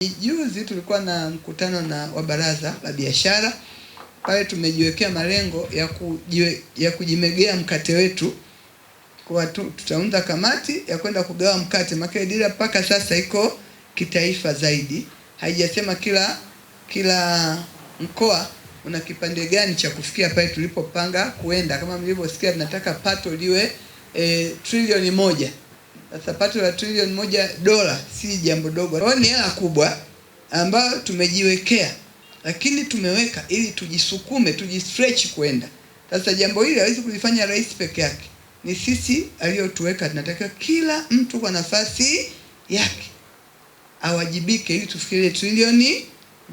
Juzi tulikuwa na mkutano wa baraza la biashara. Pale tumejiwekea malengo ya kujimegea mkate wetu. Kwa tutaunda kamati ya kwenda kugawa mkate. Maana dira mpaka sasa iko kitaifa zaidi. Haijasema kila mkoa una kipande gani cha kufikia pale tulipopanga kuenda. Kama mlivyosikia, tunataka pato liwe trilioni 1. Sasa pato la trilioni 1 dola si jambo dogo. Kwa ni hela kubwa ambayo tumejiwekea, lakini tumeweka ili tujisukume, tujistretch kwenda. Sasa jambo hili hawezi kulifanya rais peke yake. Ni sisi aliyotuweka, tunataka kila mtu kwa nafasi yake awajibike ili tufikirie trilioni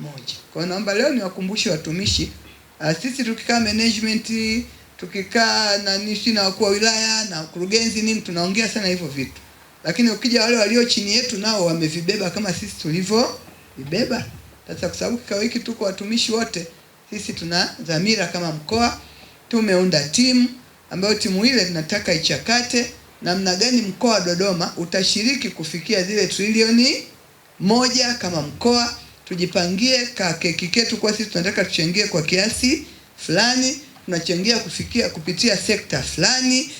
1. Kwa naomba leo niwakumbushe watumishi, sisi tukikaa management, tukikaa na wakuu wa wilaya na kurugenzi nini, tunaongea sana hivyo vitu. Lakini ukija wale walio chini yetu nao wamevibeba kama sisi tulivyovibeba. Sasa kwa sababu kikao hiki tuko watumishi wote, sisi tuna dhamira kama mkoa. Tumeunda timu ambayo timu ile tunataka ichakate namna gani mkoa wa Dodoma utashiriki kufikia zile trilioni 1 kama mkoa. Tujipangie keki ketu, kwa sisi tunataka tuchangie kwa kiasi fulani, tunachangia kupitia sekta fulani.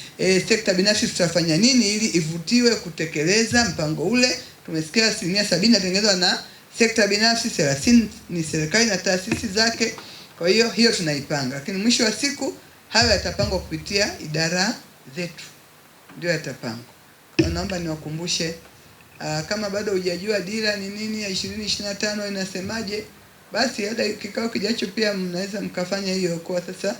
Sekta binafsi tutafanya nini ili ivutiwe kutekeleza mpango ule. Tumesikia 70% inatengenezwa na sekta binafsi, 30% ni serikali na taasisi zake. Kwa hiyo tunaipanga, lakini mwisho wa siku hayo yatapangwa kupitia idara zetu, ndio yatapangwa. Kwa naomba niwakumbushe, kama bado hujajua dira ni nini ya 2025 inasemaje, basi hata kikao kijacho pia mnaweza mkafanya hiyo. Kwa sasa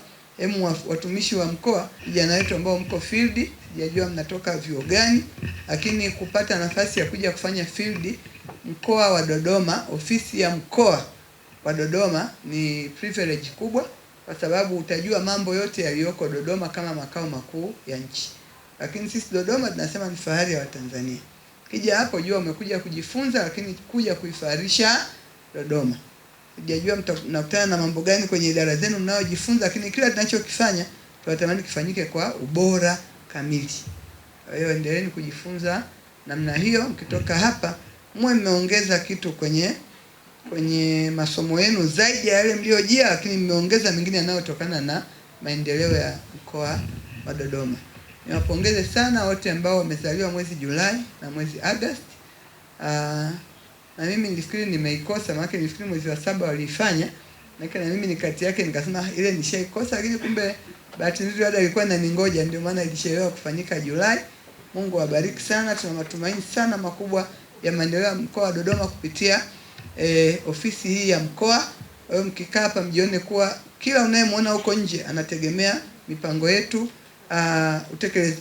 watumishi wa mkoa, vijana wetu ambao mko field, sijajua mnatoka vyuo gani, lakini kupata nafasi ya kuja kufanya field mkoa wa Dodoma, ofisi ya mkoa wa Dodoma ni privilege kubwa, kwa sababu utajua mambo yote yaliyoko Dodoma kama makao makuu ya nchi. Lakini sisi Dodoma tunasema ni fahari ya Watanzania. Kija hapo jua umekuja kujifunza, lakini kuja kuifaharisha Dodoma. Sijajua mnakutana na mambo gani kwenye idara zenu mnaojifunza, lakini kila tunachokifanya tunatamani kifanyike kwa ubora kamili. Kwa hiyo endeleeni kujifunza namna hiyo. Mkitoka hapa mwe mmeongeza kitu kwenye masomo yenu zaidi ya yale mliojia, lakini mmeongeza mengine yanayotokana na maendeleo ya mkoa wa Dodoma. Niwapongeze sana wote ambao wamezaliwa mwezi Julai na mwezi Agosti. Na mimi nilifikiri nimeikosa, maana nilifikiri mwezi wa 7 waliifanya, na mimi nikati yake nikasema ile nishaikosa, lakini kumbe bahati nzuri hata ilikuwa inaningoja, ndio maana ilishelewa kufanyika Julai. Mungu awabariki sana. Tuna matumaini sana makubwa ya maendeleo ya mkoa wa Dodoma kupitia ofisi hii ya mkoa. Wewe mkikaa hapa mjione kuwa kila unayemwona huko nje anategemea mipango yetu,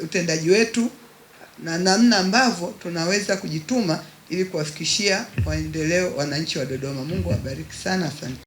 utendaji wetu na namna ambavyo tunaweza kujituma ili kuwafikishia maendeleo wananchi wa Dodoma. Mungu awabariki sana, asante.